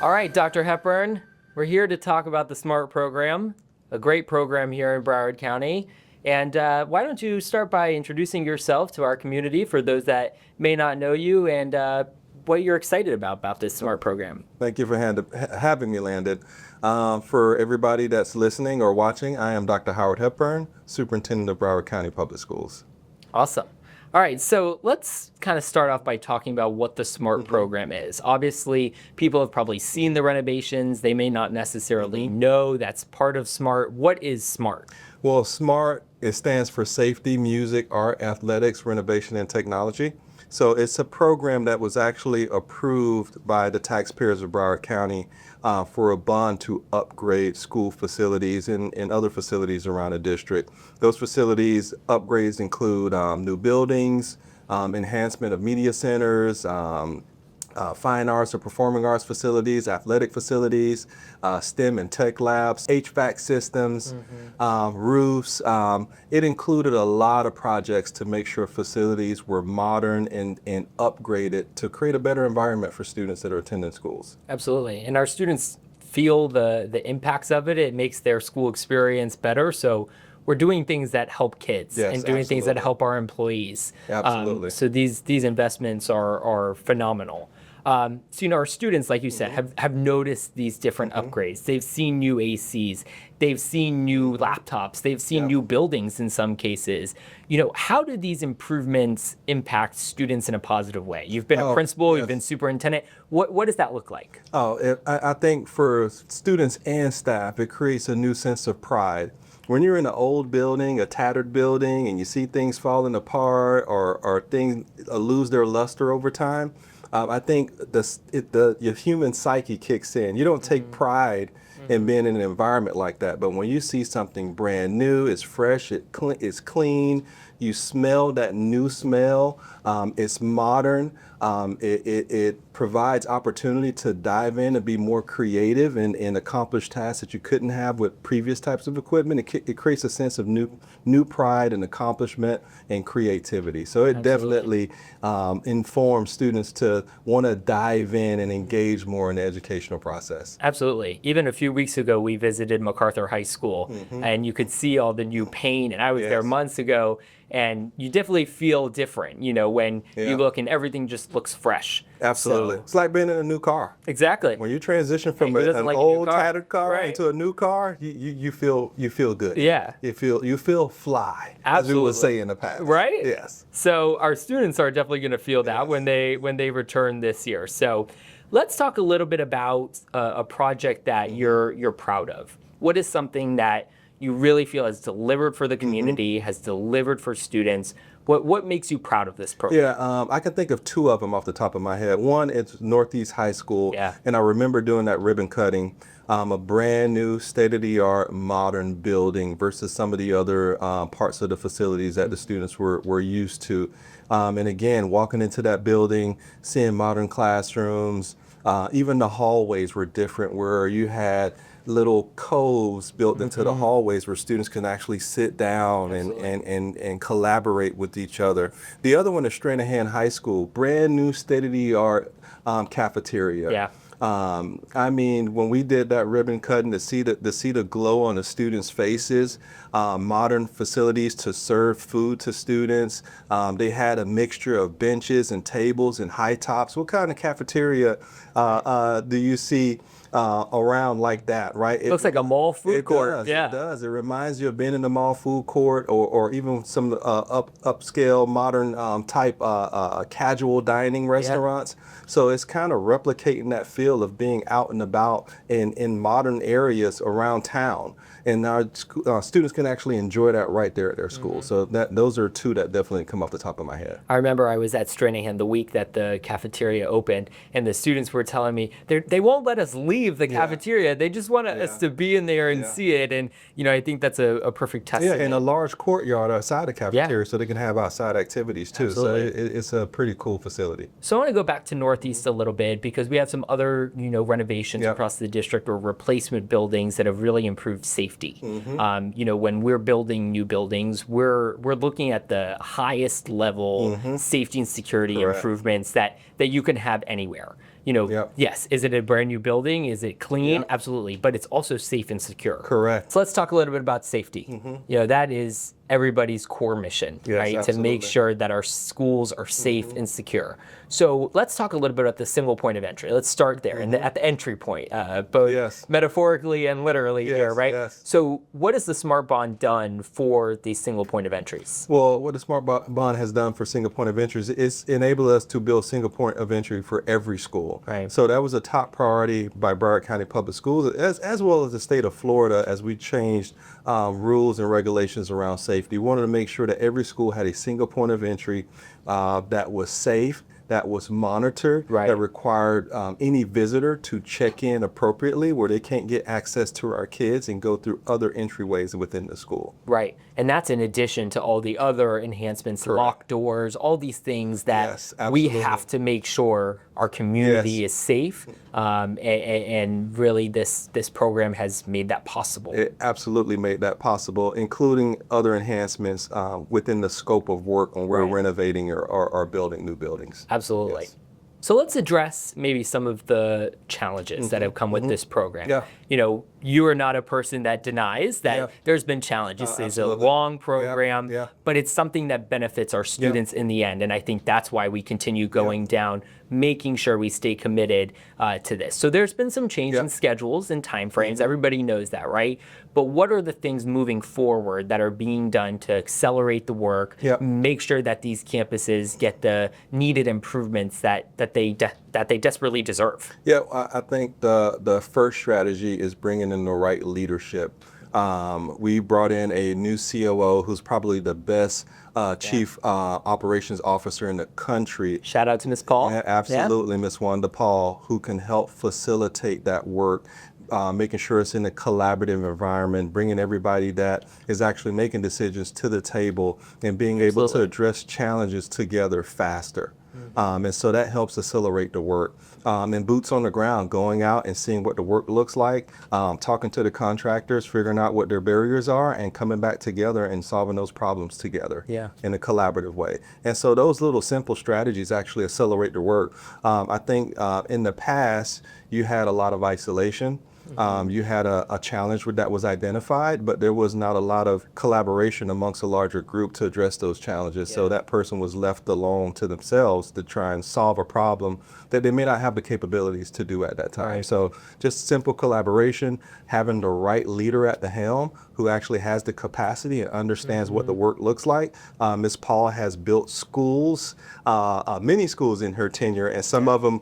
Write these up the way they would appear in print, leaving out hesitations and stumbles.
All right, Dr. Hepburn, we're here to talk about the SMART program, a great program here in Broward County. And why don't you start by introducing yourself to our community for those that may not know you, and what you're excited about this SMART program. Thank you for having me, Landon. For everybody that's listening or watching, I am Dr. Howard Hepburn, Superintendent of Broward County Public Schools. Awesome. All right, so let's kind of start off by talking about what the SMART program is. Obviously, people have probably seen the renovations. They may not necessarily know that's part of SMART. What is SMART? Well, SMART, it stands for Safety, Music, Art, Athletics, Renovation, and Technology. So it's a program that was actually approved by the taxpayers of Broward County for a bond to upgrade school facilities and other facilities around the district. Those facilities upgrades include new buildings, enhancement of media centers, fine arts or performing arts facilities, athletic facilities, STEM and tech labs, HVAC systems, roofs. It included a lot of projects to make sure facilities were modern and upgraded to create a better environment for students that are attending schools. Absolutely. And our students feel the impacts of it. It makes their school experience better. So we're doing things that help kids and doing things that help our employees. Absolutely. So these investments are phenomenal. So, our students, like you said, have noticed these different upgrades. They've seen new ACs. They've seen new laptops. They've seen new buildings in some cases. How do these improvements impact students in a positive way? You've been a principal, you've been superintendent. What does that look like? I think for students and staff, it creates a new sense of pride. When you're in an old building, a tattered building, and you see things falling apart or things lose their luster over time, I think your human psyche kicks in. You don't take pride in being in an environment like that, but when you see something brand new, it's fresh, it's clean, you smell that new smell, it's modern, it provides opportunity to dive in and be more creative and accomplish tasks that you couldn't have with previous types of equipment. It creates a sense of new pride and accomplishment and creativity. So it definitely informs students to want to dive in and engage more in the educational process. Absolutely. Even a few weeks ago, we visited MacArthur High School, and you could see all the new paint, and I was there months ago, and you definitely feel different, when you look and everything just looks fresh. Absolutely. So, it's like being in a new car. Exactly. When you transition from an old tattered car into a new car, you feel good. Yeah. You feel fly, Absolutely. as we would say in the past. Right? Yes. So our students are definitely going to feel that when they return this year. So let's talk a little bit about a project that you're proud of. What is something that you really feel has delivered for the community, has delivered for students? What makes you proud of this program? Yeah, I can think of two of them off the top of my head. One is Northeast High School, and I remember doing that ribbon cutting, a brand new state-of-the-art modern building versus some of the other parts of the facilities that the students were used to. And again, walking into that building, seeing modern classrooms, even the hallways were different, where you had little coves built into the hallways where students can actually sit down and collaborate with each other. The other one is Stranahan High School, brand new state-of-the-art cafeteria. Yeah. I mean, when we did that ribbon cutting, to see the glow on the students' faces, modern facilities to serve food to students. They had a mixture of benches and tables and high tops. What kind of cafeteria do you see around like that, right? It looks like a mall food court. It does. It reminds you of being in the mall food court or even some upscale, modern type casual dining restaurants. So it's kind of replicating that feel of being out and about in modern areas around town. And our students can actually enjoy that right there at their school. So those are two that definitely come off the top of my head. I remember I was at Stranahan the week that the cafeteria opened, and the students were telling me they won't let us leave the cafeteria. They just want us to be in there and see it. And I think that's a perfect testament. Yeah, and a large courtyard outside the cafeteria, so they can have outside activities too. Absolutely. So it's a pretty cool facility. So I want to go back to Northeast a little bit, because we have some other renovations across the district or replacement buildings that have really improved safety. When we're building new buildings, we're looking at the highest level safety and security improvements that you can have anywhere. Yes, is it a brand new building? Is it clean? Yep. Absolutely, but it's also safe and secure. Correct. So let's talk a little bit about safety. That is everybody's core mission, Yes, right? To absolutely. make sure that our schools are safe and secure. So let's talk a little bit about the single point of entry. Let's start there, and at the entry point, both Yes. metaphorically and literally here, Yes, right? yes. So what has the Smart Bond done for these single point of entries? Well, what the Smart Bond has done for single point of entries is enable us to build single point of entry for every school. Right. So that was a top priority by Broward County Public Schools, as well as the state of Florida, as we changed rules and regulations around safety. We wanted to make sure that every school had a single point of entry that was safe, that was monitored, Right. that required any visitor to check in appropriately, where they can't get access to our kids and go through other entryways within the school. Right. And that's in addition to all the other enhancements, Correct. locked doors, all these things that Yes, we absolutely. have to make sure our community Yes. is safe. And really this program has made that possible. It absolutely made that possible, including other enhancements within the scope of work when we're Right. renovating or building new buildings. Absolutely. Yes. So let's address maybe some of the challenges that have come with this program. Yeah. You are not a person that denies that Yeah. there's been challenges. It's a Absolutely. long program, yeah. but it's something that benefits our students in the end. And I think that's why we continue going down, making sure we stay committed to this. So there's been some change in schedules and timeframes. Everybody knows that, right? But what are the things moving forward that are being done to accelerate the work, Yeah. make sure that these campuses get the needed improvements that they desperately deserve? Yeah, I think the first strategy is bringing in the right leadership. We brought in a new COO who's probably the best chief operations officer in the country. Shout out to Ms. Paul. Yeah, absolutely, Ms. Wanda Paul, who can help facilitate that work, making sure it's in a collaborative environment, bringing everybody that is actually making decisions to the table and being able to Absolutely. address challenges together faster. And so that helps accelerate the work. And boots on the ground, going out and seeing what the work looks like, talking to the contractors, figuring out what their barriers are, and coming back together and solving those problems together in a collaborative way. And so those little simple strategies actually accelerate the work. I think in the past, you had a lot of isolation. You had a challenge that was identified, but there was not a lot of collaboration amongst a larger group to address those challenges. So that person was left alone to themselves to try and solve a problem that they may not have the capabilities to do at that time. Right. So just simple collaboration, having the right leader at the helm who actually has the capacity and understands what the work looks like. Ms. Paul has built schools, many schools in her tenure, and some of them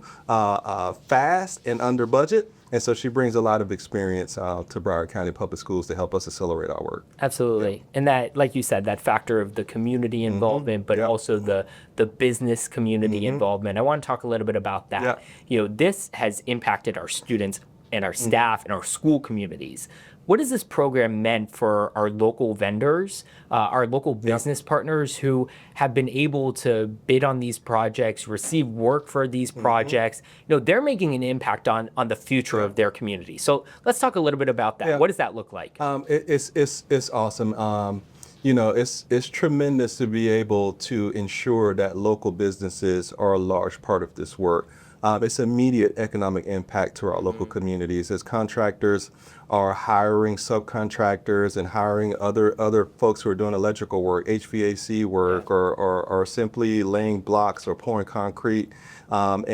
fast and under budget. And so she brings a lot of experience to Broward County Public Schools to help us accelerate our work. Absolutely. And that, like you said, that factor of the community involvement, but also the business community involvement. I want to talk a little bit about that. This has impacted our students and our staff and our school communities. What has this program meant for our local vendors, our local business partners who have been able to bid on these projects, receive work for these projects? They're making an impact on the future of their community. So let's talk a little bit about that. What does that look like? It's awesome. It's tremendous to be able to ensure that local businesses are a large part of this work. It's immediate economic impact to our local communities as contractors are hiring subcontractors and hiring other folks who are doing electrical work, HVAC work, or simply laying blocks or pouring concrete. And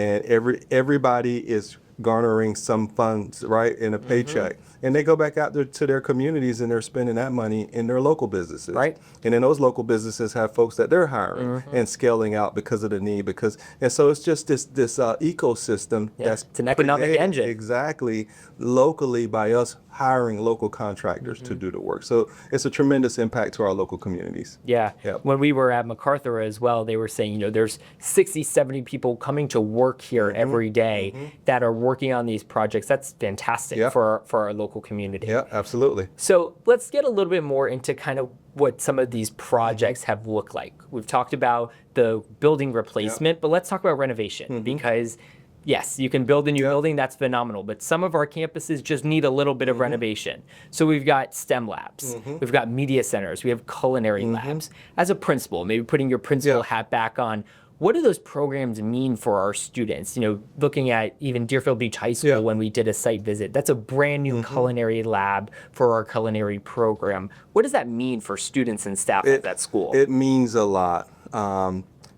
everybody is garnering some funds, right, in a paycheck. And they go back out there to their communities and they're spending that money in their local businesses. Right. And then those local businesses have folks that they're hiring and scaling out because of the need. And so it's just this ecosystem that's It's an economic created engine. exactly locally by us hiring local contractors to do the work. So it's a tremendous impact to our local communities. Yeah. Yep. When we were at MacArthur as well, they were saying, there's 60, 70 people coming to work here every day that are working on these projects. That's fantastic for our local community. Yeah, absolutely. So let's get a little bit more into kind of what some of these projects have looked like. We've talked about the building replacement, but let's talk about renovation because yes, you can build a new building, that's phenomenal, but some of our campuses just need a little bit of renovation. So we've got STEM labs, we've got media centers, we have culinary labs. As a principal, maybe putting your principal hat back on, what do those programs mean for our students? You know, looking at even Deerfield Beach High School when we did a site visit, that's a brand new culinary lab for our culinary program. What does that mean for students and staff at that school? It means a lot.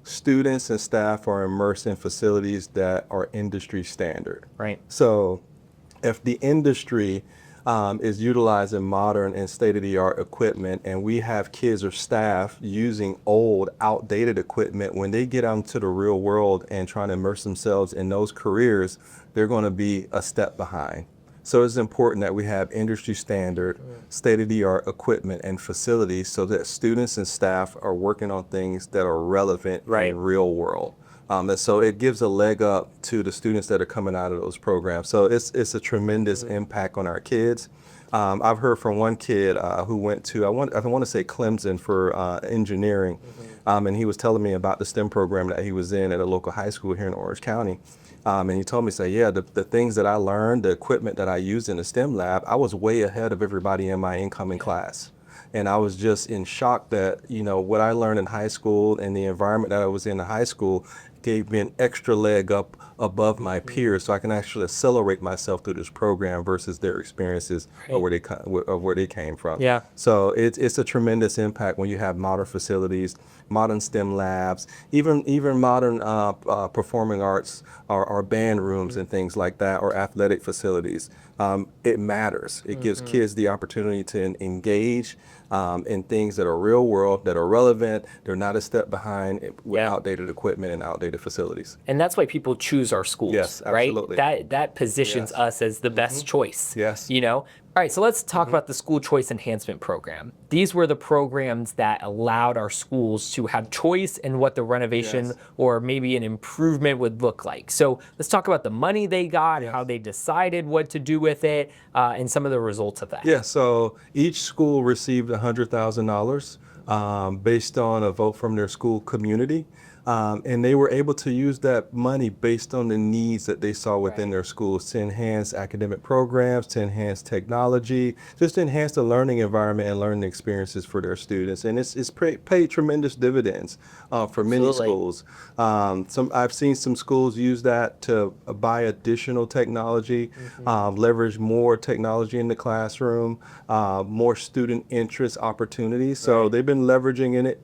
Students and staff are immersed in facilities that are industry standard. Right. So if the industry is utilizing modern and state-of-the-art equipment, and we have kids or staff using old, outdated equipment, when they get out into the real world and trying to immerse themselves in those careers, they're going to be a step behind. So it's important that we have industry standard, state-of-the-art equipment and facilities so that students and staff are working on things that are relevant in real world. And so it gives a leg up to the students that are coming out of those programs. So it's a tremendous impact on our kids. I've heard from one kid who went to, I want to say Clemson for engineering, and he was telling me about the STEM program that he was in at a local high school here in Orange County. And he told me, the things that I learned, the equipment that I used in the STEM lab, I was way ahead of everybody in my incoming class. And I was just in shock that, you know, what I learned in high school and the environment that I was in high school gave me an extra leg up above my peers, so I can actually accelerate myself through this program versus their experiences or where they came from. Yeah. So it's a tremendous impact when you have modern facilities, modern STEM labs, even modern performing arts or band rooms and things like that, or athletic facilities. It matters. It gives kids the opportunity to engage in things that are real world, that are relevant. They're not a step behind with outdated equipment and outdated facilities. And that's why people choose our schools, yes, right? absolutely. That positions us as the best choice. Yes. You know? All right, so let's talk about the School Choice Enhancement Program. These were the programs that allowed our schools to have choice in what the renovation or maybe an improvement would look like. So let's talk about the money they got, how they decided what to do with it, and some of the results of that. Yeah, so each school received $100,000 based on a vote from their school community. And they were able to use that money based on the needs that they saw within their schools to enhance academic programs, to enhance technology, just to enhance the learning environment and learning experiences for their students. And it's paid tremendous dividends for many schools. I've seen some schools use that to buy additional technology, leverage more technology in the classroom, more student interest opportunities. So they've been leveraging in it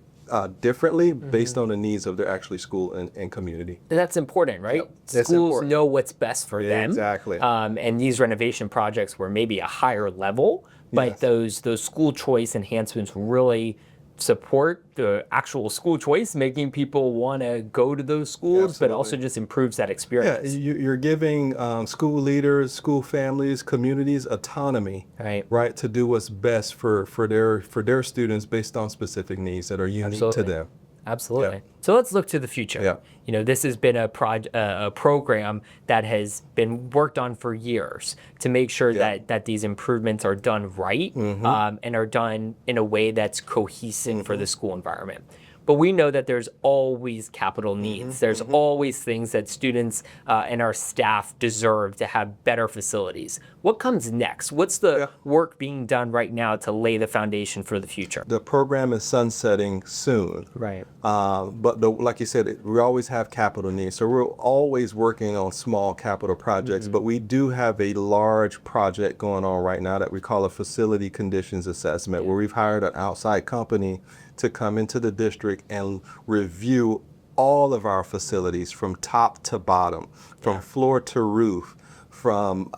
differently based on the needs of their actually school and community. And that's important, right? Yep. Schools know what's best for them. Exactly. And these renovation projects were maybe a higher level, but those school choice enhancements really support the actual school choice, making people want to go to those schools, but also just improves that experience. Yeah, you're giving school leaders, school families, communities autonomy, right, to do what's best for their students based on specific needs that are unique to them. Absolutely. So let's look to the future. You know, this has been a program that has been worked on for years to make sure that these improvements are done right and are done in a way that's cohesive for the school environment. But we know that there's always capital needs. There's always things that students and our staff deserve to have better facilities. What comes next? What's the work being done right now to lay the foundation for the future? The program is sunsetting soon. Right. But like you said, we always have capital needs. So we're always working on small capital projects, but we do have a large project going on right now that we call a facility conditions assessment, where we've hired an outside company to come into the district and review all of our facilities from top to bottom, from floor to roof, from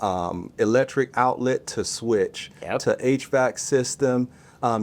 electric outlet to switch, to HVAC system,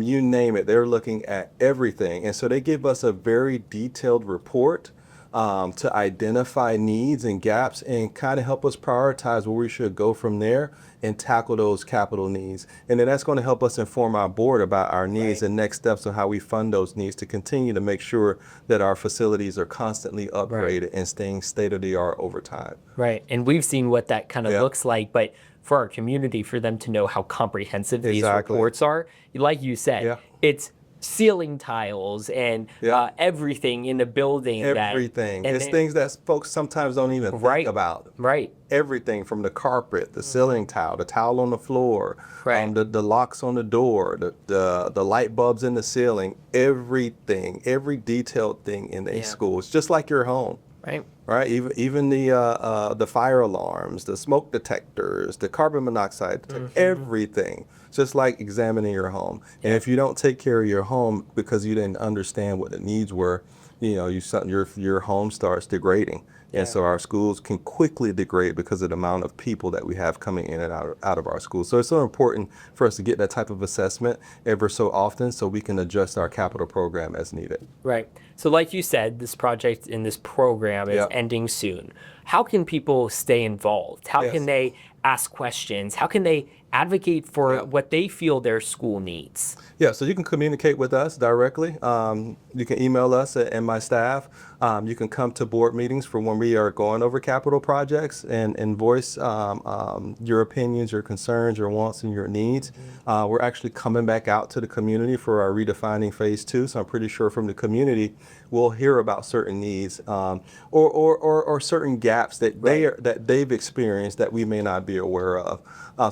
you name it. They're looking at everything. And so they give us a very detailed report to identify needs and gaps and kind of help us prioritize where we should go from there and tackle those capital needs. And then that's going to help us inform our board about our needs and next steps of how we fund those needs to continue to make sure that our facilities are constantly upgraded and staying state-of-the-art over time. Right. And we've seen what that kind of looks like, but for our community, for them to know how comprehensive these reports are, like you said, it's ceiling tiles and Yeah. everything in the building. Everything. And It's things that folks sometimes don't even Right. think about. Right. Everything from the carpet, the ceiling tile, the towel on the floor, Right. the locks on the door, the light bulbs in the ceiling, everything, every detailed thing in a school. It's just like your home. Right. Right, even the fire alarms, the smoke detectors, the carbon monoxide detector, everything. Just like examining your home. And if you don't take care of your home because you didn't understand what the needs were, your home starts degrading. And so our schools can quickly degrade because of the amount of people that we have coming in and out of our schools. So it's so important for us to get that type of assessment ever so often so we can adjust our capital program as needed. Right. So like you said, this project and this program is ending soon. How can people stay involved? How can they ask questions? How can they advocate for what they feel their school needs? Yeah, so you can communicate with us directly. You can email us and my staff. You can come to board meetings for when we are going over capital projects and voice your opinions, your concerns, your wants, and your needs. We're actually coming back out to the community for our redefining phase 2. So I'm pretty sure from the community we'll hear about certain needs or certain gaps that they've experienced that we may not be aware of.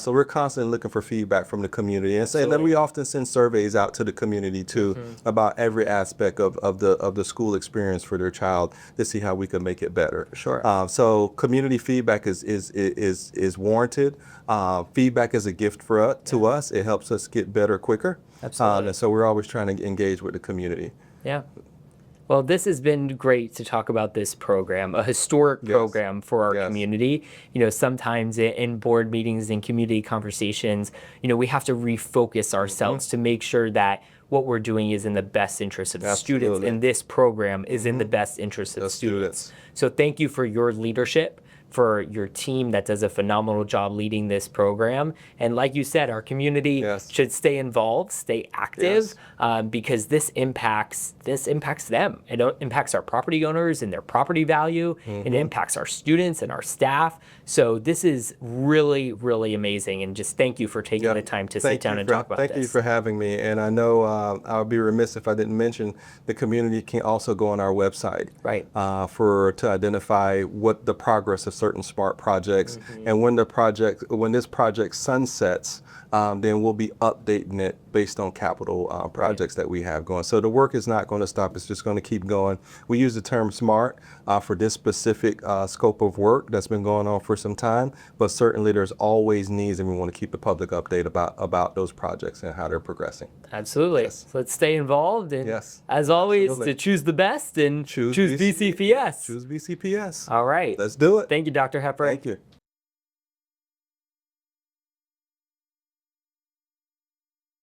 So we're constantly looking for feedback from the community, and then we often send surveys out to the community too about every aspect of the school experience for their child to see how we can make it better. Sure. So community feedback is warranted. Feedback is a gift to us. It helps us get better quicker. Absolutely. And so we're always trying to engage with the community. Yeah. Well, this has been great to talk about this program, a historic program for our community. Sometimes in board meetings and community conversations, we have to refocus ourselves to make sure that what we're doing is in the best interest of the students, and this program is in the best interest of students. So thank you for your leadership, for your team that does a phenomenal job leading this program. And like you said, our community should stay involved, stay active, because this impacts them. It impacts our property owners and their property value. It impacts our students and our staff. So this is really, really amazing. And just thank you for taking the time to sit down and talk about this. Thank you for having me. And I know I would be remiss if I didn't mention the community can also go on our website to identify what the progress of certain SMART projects, and when this project sunsets, then we'll be updating it based on capital projects that we have going. So the work is not going to stop. It's just going to keep going. We use the term SMART for this specific scope of work that's been going on for some time, but certainly there's always needs, and we want to keep the public updated about those projects and how they're progressing. Absolutely. So let's stay involved, and as always, to choose the best and choose BCPS. Choose BCPS. All right. Let's do it. Thank you, Dr. Hepburn. Thank you.